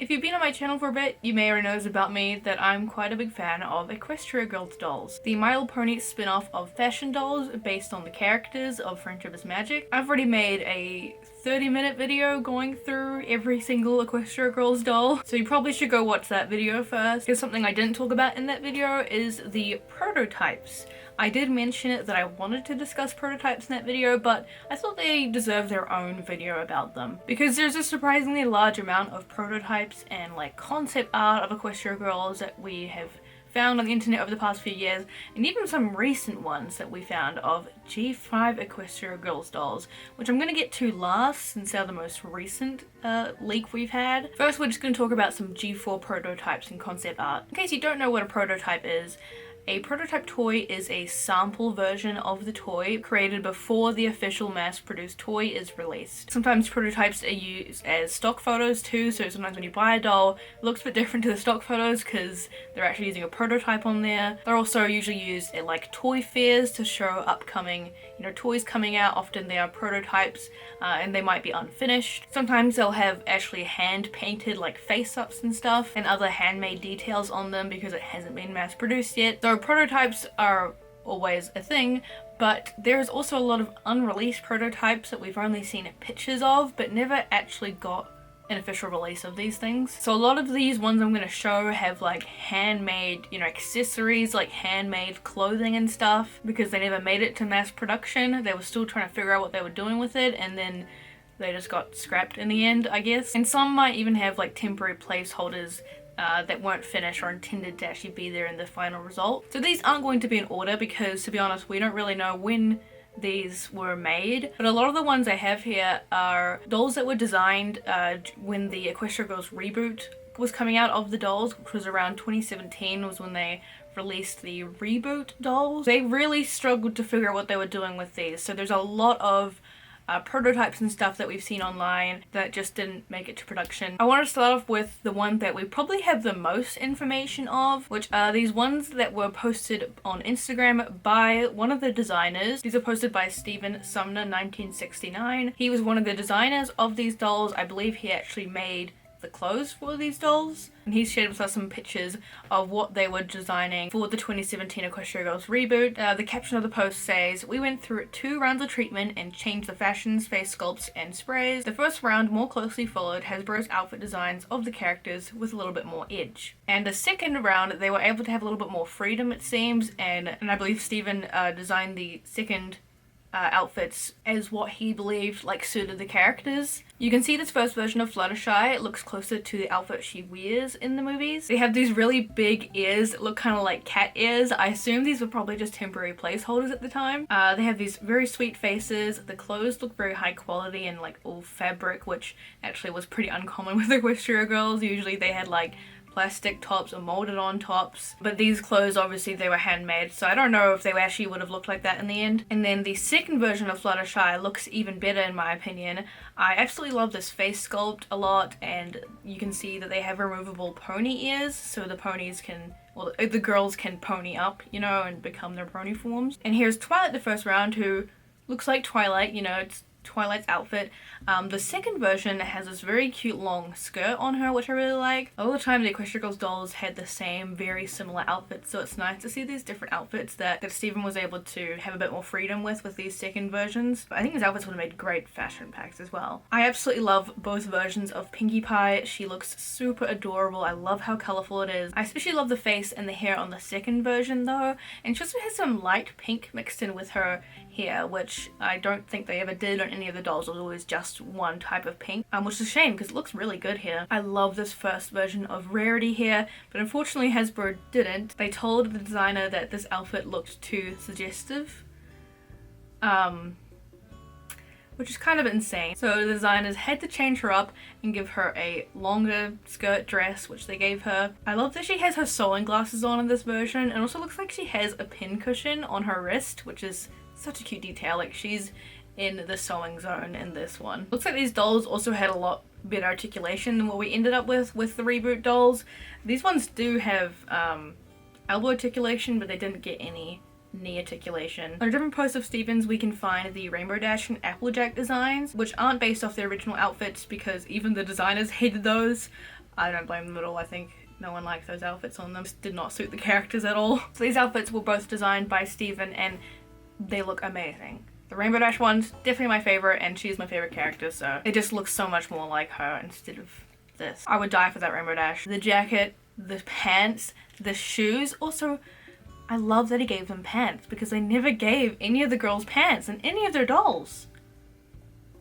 If you've been on my channel for a bit, you may already know about me that I'm quite a big fan of Equestria Girls dolls, the My Little Pony spin-off of fashion dolls based on the characters of Friendship is Magic. I've already made a 30-minute video going through every single Equestria Girls doll, so you probably should go watch that video first. Because something I didn't talk about in that video is the prototypes. I did mention it that I wanted to discuss prototypes in that video, but I thought they deserve their own video about them. Because there's a surprisingly large amount of prototypes and like concept art of Equestria Girls that we have found on the internet over the past few years, and even some recent ones that we found of G5 Equestria Girls dolls, which I'm going to get to last since they're the most recent leak we've had. First, we're just going to talk about some G4 prototypes and concept art. In case you don't know what a prototype is, a prototype toy is a sample version of the toy created before the official mass-produced toy is released. Sometimes prototypes are used as stock photos too, so sometimes when you buy a doll, it looks a bit different to the stock photos because they're actually using a prototype on there. They're also usually used at like toy fairs to show upcoming, toys coming out. Often they are prototypes and they might be unfinished. Sometimes they'll have actually hand-painted like face-ups and stuff and other handmade details on them because it hasn't been mass-produced yet. So prototypes are always a thing, but there's also a lot of unreleased prototypes that we've only seen pictures of but never actually got an official release of these things. So a lot of these ones I'm going to show have like handmade, accessories, like handmade clothing and stuff, because they never made it to mass production. They were still trying to figure out what they were doing with it, and then they just got scrapped in the end, I guess. And some might even have like temporary placeholders that weren't finished or intended to actually be there in the final result. So these aren't going to be in order because, to be honest, we don't really know when these were made, but a lot of the ones I have here are dolls that were designed when the Equestria Girls reboot was coming out of the dolls, which was around 2017 was when they released the reboot dolls. They really struggled to figure out what they were doing with these, so there's a lot of prototypes and stuff that we've seen online that just didn't make it to production. I want to start off with the one that we probably have the most information of, which are these ones that were posted on Instagram by one of the designers. These are posted by Stephen Sumner 1969. He was one of the designers of these dolls. I believe he actually made the clothes for these dolls, and he's shared with us some pictures of what they were designing for the 2017 Equestria Girls reboot. The caption of the post says, "We went through 2 rounds of treatment and changed the fashions, face sculpts, and sprays. The first round more closely followed Hasbro's outfit designs of the characters with a little bit more edge. And the second round, they were able to have a little bit more freedom, it seems, and I believe Stephen designed the second outfits as what he believed like suited the characters. You can see this first version of Fluttershy. It looks closer to the outfit she wears in the movies. They have these really big ears that look kind of like cat ears. I assume these were probably just temporary placeholders at the time. They have these very sweet faces. The clothes look very high quality and like all fabric, which actually was pretty uncommon with Equestria Girls. Usually they had like plastic tops or molded on tops, but these clothes obviously they were handmade, so I don't know if they actually would have looked like that in the end. And then the second version of Fluttershy looks even better in my opinion. I absolutely love this face sculpt a lot, and you can see that they have removable pony ears, so the ponies can, well, the girls can pony up, and become their pony forms. And here's Twilight the first round, who looks like Twilight, it's Twilight's outfit. The second version has this very cute long skirt on her, which I really like. All the time the Equestria Girls dolls had the same very similar outfits, so it's nice to see these different outfits that Stephen was able to have a bit more freedom with these second versions. But I think his outfits would have made great fashion packs as well. I absolutely love both versions of Pinkie Pie. She looks super adorable. I love how colourful it is. I especially love the face and the hair on the second version though, and she also has some light pink mixed in with her hair, which I don't think they ever did on any of the dolls. It was always just one type of pink, which is a shame because it looks really good here. I love this first version of Rarity here, but unfortunately Hasbro didn't. They told the designer that this outfit looked too suggestive, which is kind of insane. So the designers had to change her up and give her a longer skirt dress, which they gave her. I love that she has her sewing glasses on in this version, and also looks like she has a pin cushion on her wrist, which is such a cute detail. Like, she's in the sewing zone in this one. Looks like these dolls also had a lot better articulation than what we ended up with the reboot dolls. These ones do have elbow articulation, but they didn't get any knee articulation. On a different post of Stephen's, we can find the Rainbow Dash and Applejack designs, which aren't based off the original outfits because even the designers hated those. I don't blame them at all. I think no one liked those outfits on them. Just did not suit the characters at all. So these outfits were both designed by Steven and they look amazing. The Rainbow Dash one's definitely my favorite and she's my favorite character, so it just looks so much more like her instead of this. I would die for that Rainbow Dash. The jacket, the pants, the shoes. Also, I love that he gave them pants because they never gave any of the girls pants in any of their dolls.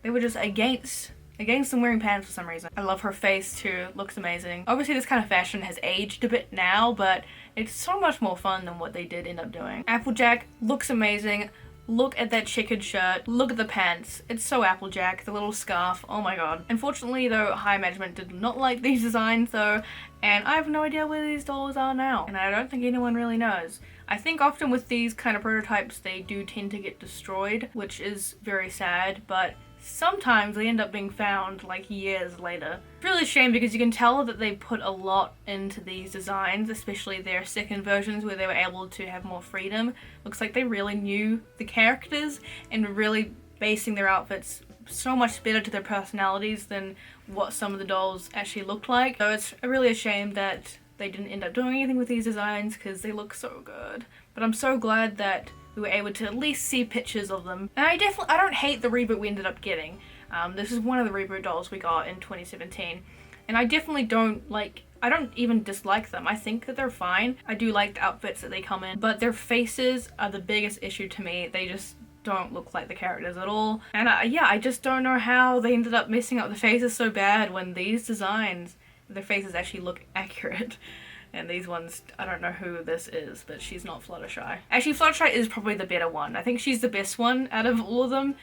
They were just against them wearing pants for some reason. I love her face too, looks amazing. Obviously this kind of fashion has aged a bit now, but it's so much more fun than what they did end up doing. Applejack looks amazing. Look at that checkered shirt. Look at the pants. It's so Applejack. The little scarf. Oh my god. Unfortunately though, high management did not like these designs though, and I have no idea where these dolls are now. And I don't think anyone really knows. I think often with these kind of prototypes, they do tend to get destroyed, which is very sad, but sometimes they end up being found like years later. It's really a shame because you can tell that they put a lot into these designs, especially their second versions where they were able to have more freedom. Looks like they really knew the characters and really basing their outfits so much better to their personalities than what some of the dolls actually looked like. So it's really a shame that they didn't end up doing anything with these designs because they look so good. But I'm so glad that we were able to at least see pictures of them. And I don't hate the reboot we ended up getting. This is one of the reboot dolls we got in 2017. And I definitely I don't even dislike them. I think that they're fine. I do like the outfits that they come in, but their faces are the biggest issue to me. They just don't look like the characters at all. And I just don't know how they ended up messing up the faces so bad when these designs, their faces actually look accurate. And these ones, I don't know who this is, but she's not Fluttershy. Actually, Fluttershy is probably the better one. I think she's the best one out of all of them.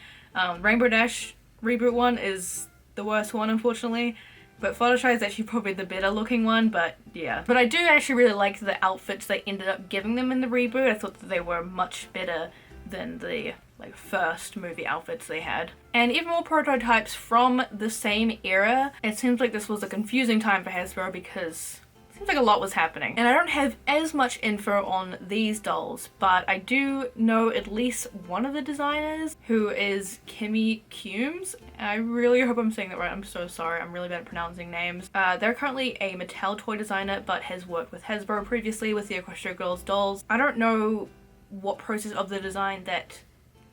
Rainbow Dash reboot one is the worst one, unfortunately. But Fluttershy is actually probably the better looking one, but yeah. But I do actually really like the outfits they ended up giving them in the reboot. I thought that they were much better than the first movie outfits they had. And even more prototypes from the same era. It seems like this was a confusing time for Hasbro because seems like a lot was happening. And I don't have as much info on these dolls, but I do know at least one of the designers, who is Kimmy Cumes. I really hope I'm saying that right. I'm so sorry. I'm really bad at pronouncing names. They're currently a Mattel toy designer, but has worked with Hasbro previously with the Equestria Girls dolls. I don't know what process of the design that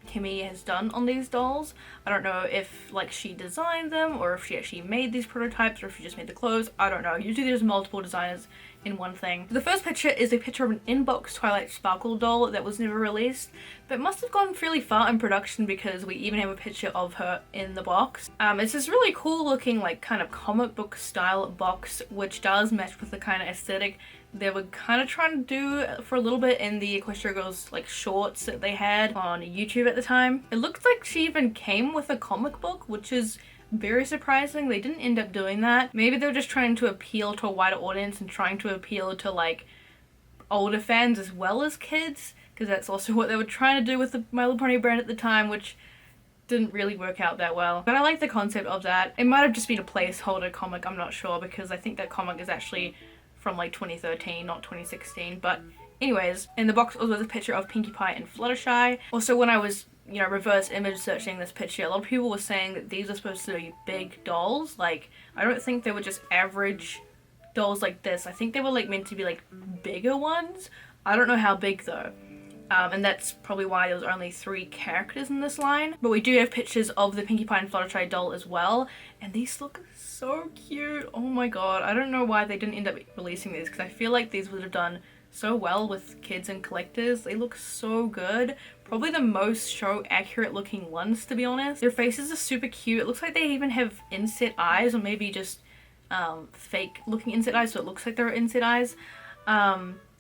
Kimmy has done on these dolls. I don't know if she designed them or if she actually made these prototypes or if she just made the clothes. I don't know. Usually there's multiple designers in one thing. The first picture is a picture of an inbox Twilight Sparkle doll that was never released, but must have gone fairly far in production because we even have a picture of her in the box. It's this really cool looking kind of comic book style box, which does match with the kind of aesthetic they were kind of trying to do for a little bit in the Equestria Girls shorts that they had on YouTube at the time. It looks like she even came with a comic book, which is very surprising. They didn't end up doing that. Maybe they were just trying to appeal to a wider audience and trying to appeal to older fans as well as kids, because that's also what they were trying to do with the My Little Pony brand at the time, which didn't really work out that well. But I like the concept of that. It might have just been a placeholder comic, I'm not sure, because I think that comic is actually from 2013, not 2016. But anyways, in the box was a picture of Pinkie Pie and Fluttershy. Also, when I was reverse image searching this picture, a lot of people were saying that these are supposed to be big dolls. I don't think they were just average dolls like this. I think they were meant to be bigger ones. I don't know how big though. And that's probably why there was only 3 characters in this line. But we do have pictures of the Pinkie Pie and Fluttershy doll as well. And these look so cute. Oh my god. I don't know why they didn't end up releasing these, because I feel like these would have done so well with kids and collectors. They look so good. Probably the most show accurate looking ones, to be honest. Their faces are super cute. It looks like they even have inset eyes, or maybe just fake looking inset eyes, so it looks like they're inset eyes.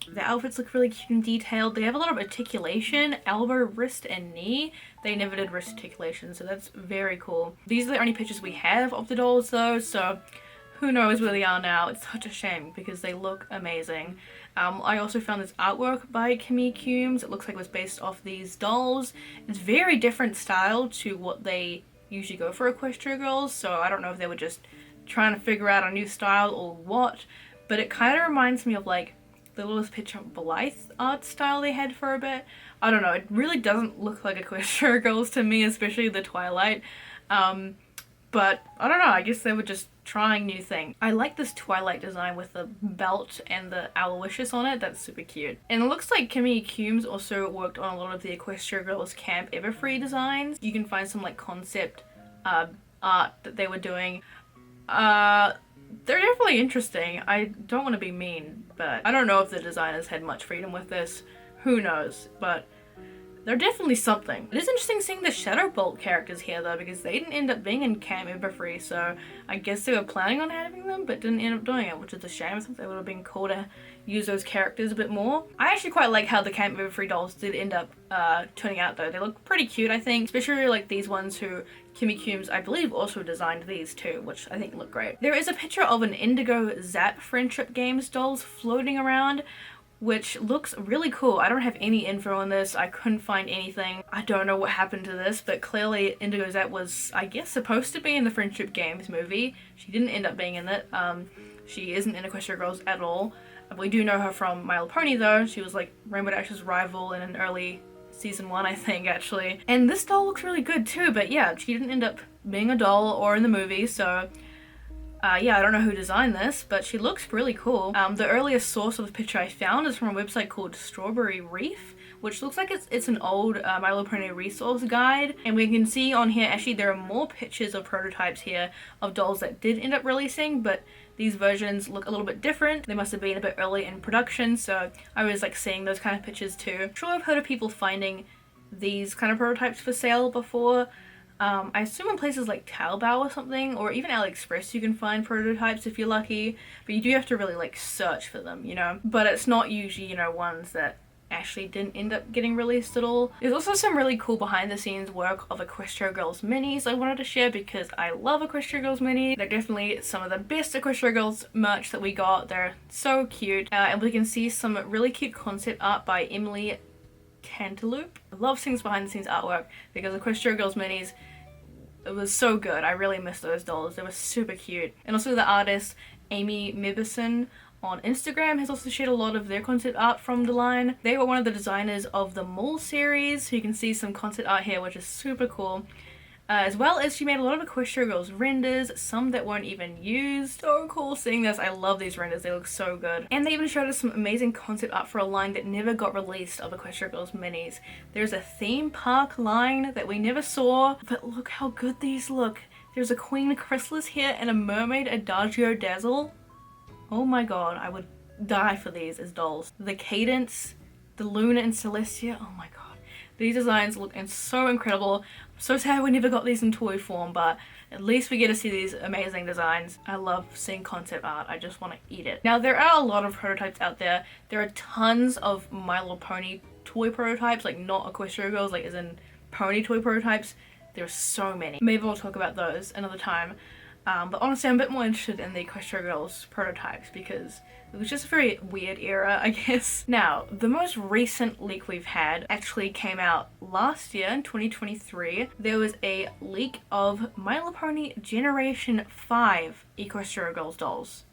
The outfits look really cute and detailed. They have a lot of articulation, elbow, wrist, and knee. They never did wrist articulation, so that's very cool. These are the only pictures we have of the dolls though, so who knows where they are now. It's such a shame because they look amazing. I also found this artwork by Kimmy Cumes. It looks like it was based off these dolls. It's very different style to what they usually go for Equestria Girls, so I don't know if they were just trying to figure out a new style or what, but it kind of reminds me of the littlest picture of Blythe art style they had for a bit. I don't know, it really doesn't look like Equestria Girls to me, especially the Twilight. But I don't know, I guess they were just trying new things. I like this Twilight design with the belt and the Aloysius on it. That's super cute. And it looks like Kimmy Coombs also worked on a lot of the Equestria Girls Camp Everfree designs. You can find some like concept art that they were doing. They're definitely interesting. I don't want to be mean, but I don't know if the designers had much freedom with this. Who knows? But they're definitely something. It is interesting seeing the Shadowbolt characters here though, because they didn't end up being in Camp Everfree, so I guess they were planning on having them but didn't end up doing it, which is a shame. I think they would have been cool to use those characters a bit more. I actually quite like how the Camp Everfree dolls did end up turning out though. They look pretty cute, I think, especially like these ones who Kimmy Coombs, I believe, also designed these too, which I think look great. There is a picture of an Indigo Zap Friendship Games dolls floating around, which looks really cool. I don't have any info on this. I couldn't find anything. I don't know what happened to this, but clearly Indigo Zap was, I guess, supposed to be in the Friendship Games movie. She didn't end up being in it. She isn't in Equestria Girls at all. We do know her from My Little Pony though. She was like Rainbow Dash's rival in an early season 1, I think, actually. And this doll looks really good too, but yeah, she didn't end up being a doll or in the movie, so yeah, I don't know who designed this, but she looks really cool. The earliest source of the picture I found is from a website called Strawberry Reef, which looks like it's an old My Little Pony resource guide. And we can see on here, actually, there are more pictures of prototypes here of dolls that did end up releasing, but these versions look a little bit different. They must have been a bit early in production, so I was like seeing those kind of pictures too. I'm sure I've heard of people finding these kind of prototypes for sale before. I assume in places like Taobao or something, or even AliExpress you can find prototypes if you're lucky, but you do have to really like search for them, you know? But it's not usually, you know, ones that actually didn't end up getting released at all. There's also some really cool behind the scenes work of Equestria Girls minis I wanted to share because I love Equestria Girls minis. They're definitely some of the best Equestria Girls merch that we got. They're so cute, and we can see some really cute concept art by Emily Cantaloupe. I love seeing this behind the scenes artwork because Equestria Girls minis, it was so good. I really miss those dolls. They were super cute. And also the artist Amy Mibison on Instagram has also shared a lot of their concept art from the line. They were one of the designers of the Mole series, so you can see some concept art here, which is super cool. As well as she made a lot of Equestria Girls renders, some that weren't even used. So cool seeing this. I love these renders. They look so good. And they even showed us some amazing concept art for a line that never got released of Equestria Girls minis. There's a theme park line that we never saw, but look how good these look. There's a Queen Chrysalis here and a Mermaid Adagio Dazzle. Oh my god, I would die for these as dolls. The Cadence, the Luna and Celestia, oh my god. These designs look so incredible. I'm so sad we never got these in toy form, but at least we get to see these amazing designs. I love seeing concept art. I just want to eat it. Now, there are a lot of prototypes out there. There are tons of My Little Pony toy prototypes, like not Equestria Girls, like as in pony toy prototypes. There are so many. Maybe we'll talk about those another time. But honestly, I'm a bit more interested in the Equestria Girls prototypes because it was just a very weird era, I guess. Now, the most recent leak we've had actually came out last year in 2023. There was a leak of My Little Pony Generation 5 Equestria Girls dolls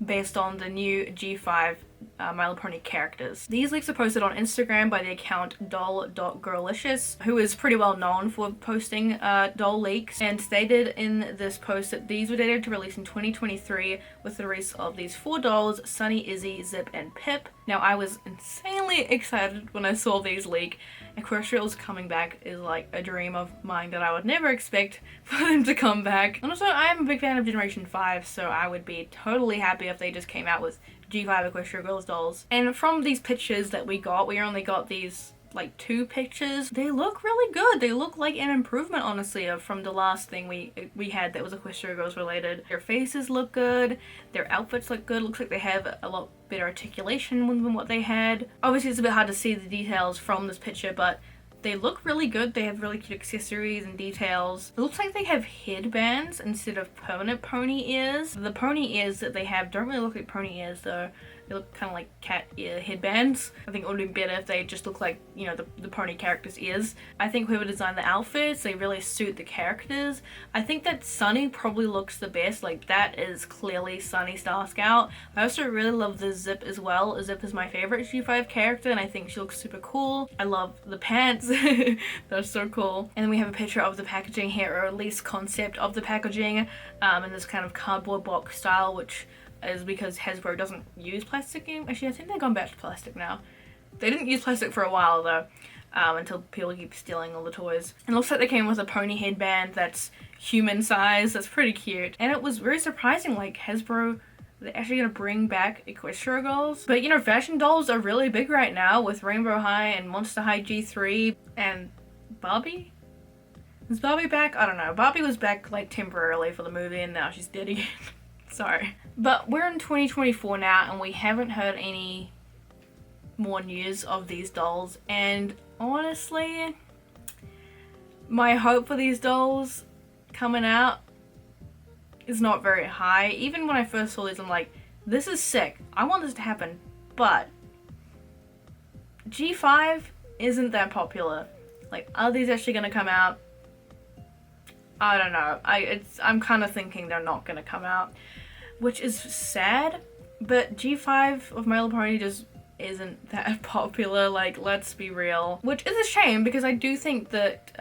based on the new G5 My Little Pony characters. These leaks are posted on Instagram by the account doll.girlicious, who is pretty well known for posting doll leaks, and stated in this post that these were dated to release in 2023 with the release of these 4 dolls, Sunny, Izzy, Zip, and Pip. Now, I was insanely excited when I saw these leak. Equestria Girls coming back is like a dream of mine that I would never expect for them to come back. And also, I am a big fan of Generation 5, so I would be totally happy if they just came out with G5 Equestria Girls dolls. And from these pictures that we only got these like 2 pictures. They look really good. They look like an improvement, honestly, from the last thing we had that was Equestria Girls related. Their faces look good. Their outfits look good. Looks like they have a lot better articulation than what they had. Obviously, it's a bit hard to see the details from this picture, but they look really good. They have really cute accessories and details. It looks like they have headbands instead of permanent pony ears. The pony ears that they have don't really look like pony ears though. They look kind of like cat ear headbands. I think it would be better if they just look like, you know, the pony characters' ears. I think whoever designed the outfits, they really suit the characters. I think that Sunny probably looks the best. Like, that is clearly Sunny Star Scout. I also really love the Zip as well. Zip is my favorite G5 character, and I think she looks super cool. I love the pants. They're so cool. And then we have a picture of the packaging here, or at least concept of the packaging, in this kind of cardboard box style, which is because Hasbro doesn't use plastic anymore. Actually, I think they've gone back to plastic now. They didn't use plastic for a while though, until people keep stealing all the toys. It looks like they came with a pony headband that's human size. That's pretty cute. And it was very surprising, like Hasbro, they're actually gonna bring back Equestria Girls. But you know, fashion dolls are really big right now with Rainbow High and Monster High G3 and Barbie. Is Barbie back? I don't know. Barbie was back like temporarily for the movie and now she's dead again. Sorry. But we're in 2024 now and we haven't heard any more news of these dolls, and honestly, my hope for these dolls coming out is not very high. Even when I first saw these, I'm like, this is sick. I want this to happen, but G5 isn't that popular. Like, are these actually gonna come out? I don't know. I'm kind of thinking they're not gonna come out, which is sad, but G5 of My Little Pony just isn't that popular, like, let's be real. Which is a shame, because I do think that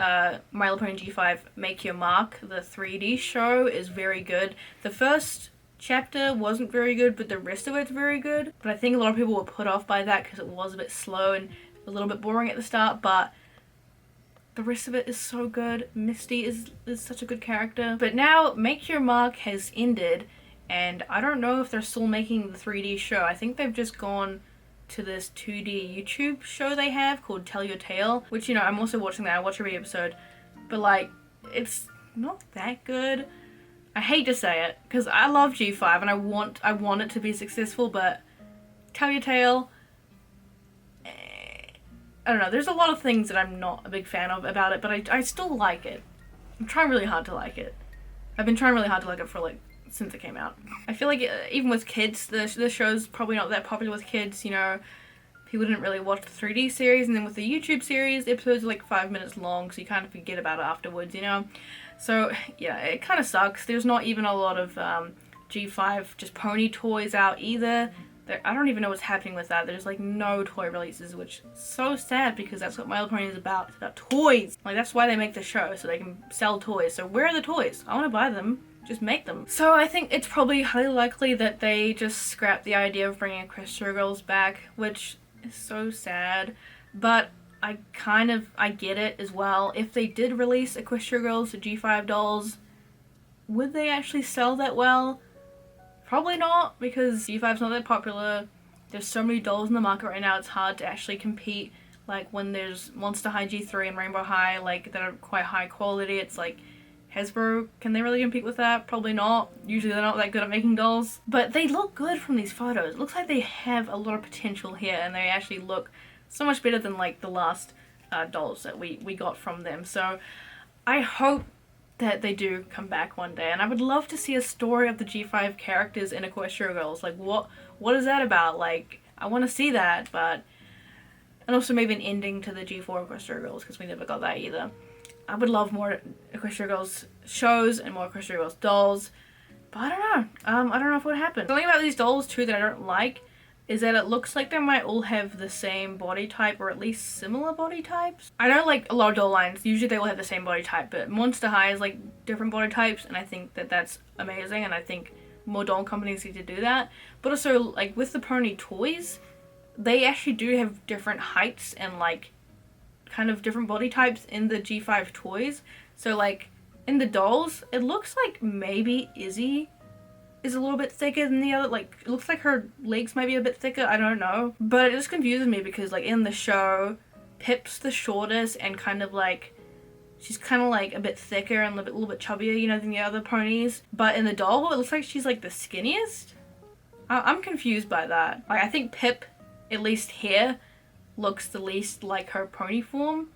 My Little Pony G5 Make Your Mark, the 3D show, is very good. The first chapter wasn't very good, but the rest of it's very good. But I think a lot of people were put off by that because it was a bit slow and a little bit boring at the start, but the rest of it is so good. Misty is such a good character. But now Make Your Mark has ended, and I don't know if they're still making the 3D show. I think they've just gone to this 2D YouTube show they have called Tell Your Tale, which, you know, I'm also watching that. I watch every episode, but like, it's not that good. I hate to say it, because I love G5 and I want it to be successful, but Tell Your Tale, I don't know, there's a lot of things that I'm not a big fan of about it, but I still like it. I'm trying really hard to like it. I've been trying really hard to like it for like since it came out. I feel like even with kids, the show's probably not that popular with kids, you know. People didn't really watch the 3D series, and then with the YouTube series, the episodes are like 5 minutes long, so you kind of forget about it afterwards, you know. So yeah, it kind of sucks. There's not even a lot of G5 just pony toys out either. I don't even know what's happening with that. There's like no toy releases, which is so sad, because that's what My Little Pony is about. It's about toys. Like, that's why they make the show, so they can sell toys. So where are the toys? I want to buy them. Just make them. So I think it's probably highly likely that they just scrap the idea of bringing Equestria Girls back, which is so sad. But I get it as well. If they did release Equestria Girls to G5 dolls, would they actually sell that well? Probably not, because G5's not that popular. There's so many dolls in the market right now, it's hard to actually compete. Like, when there's Monster High G3 and Rainbow High, like, that are quite high quality, it's like, Hasbro, can they really compete with that? Probably not. Usually they're not that good at making dolls. But they look good from these photos. It looks like they have a lot of potential here, and they actually look so much better than like the last dolls that we got from them. So I hope that they do come back one day, and I would love to see a story of the G5 characters in Equestria Girls. Like, what is that about? Like, I want to see that, but... And also maybe an ending to the G4 Equestria Girls, because we never got that either. I would love more Equestria Girls shows and more Equestria Girls dolls, but I don't know. I don't know if it would happen. Something about these dolls too that I don't like is that it looks like they might all have the same body type, or at least similar body types. I know, like, a lot of doll lines, usually they all have the same body type, but Monster High is like different body types, and I think that that's amazing, and I think more doll companies need to do that. But also, like, with the pony toys, they actually do have different heights and like kind of different body types in the G5 toys. So like in the dolls, it looks like maybe Izzy is a little bit thicker than the other. Like, it looks like her legs might be a bit thicker, I don't know. But it just confuses me, because like in the show, Pip's the shortest and kind of like, she's kind of like a bit thicker and a little bit chubbier, you know, than the other ponies. But in the doll, it looks like she's like the skinniest. I'm confused by that. Like, I think Pip, at least here, looks the least like her pony form.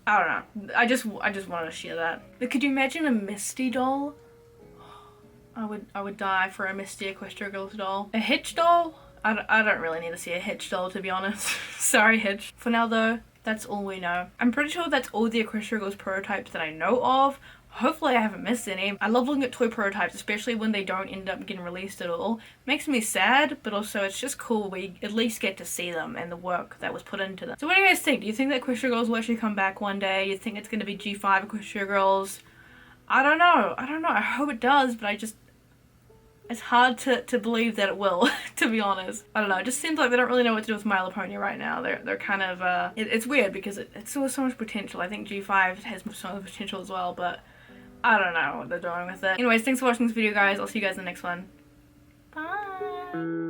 I don't know. I just wanted to share that. But could you imagine a Misty doll? I would die for a Misty Equestria Girls doll. A Hitch doll? I don't really need to see a Hitch doll, to be honest. Sorry, Hitch. For now though, that's all we know. I'm pretty sure that's all the Equestria Girls prototypes that I know of. Hopefully I haven't missed any. I love looking at toy prototypes, especially when they don't end up getting released at all. Makes me sad, but also it's just cool we at least get to see them and the work that was put into them. So what do you guys think? Do you think that Equestria Girls will actually come back one day? You think it's going to be G5 Equestria Girls? I don't know. I hope it does, but it's hard to believe that it will, to be honest. I don't know, it just seems like they don't really know what to do with My Little Pony right now. They're kind of, it's weird because it still has so much potential. I think G5 has so much potential as well, but I don't know what they're doing with it. Anyways, thanks for watching this video, guys. I'll see you guys in the next one. Bye!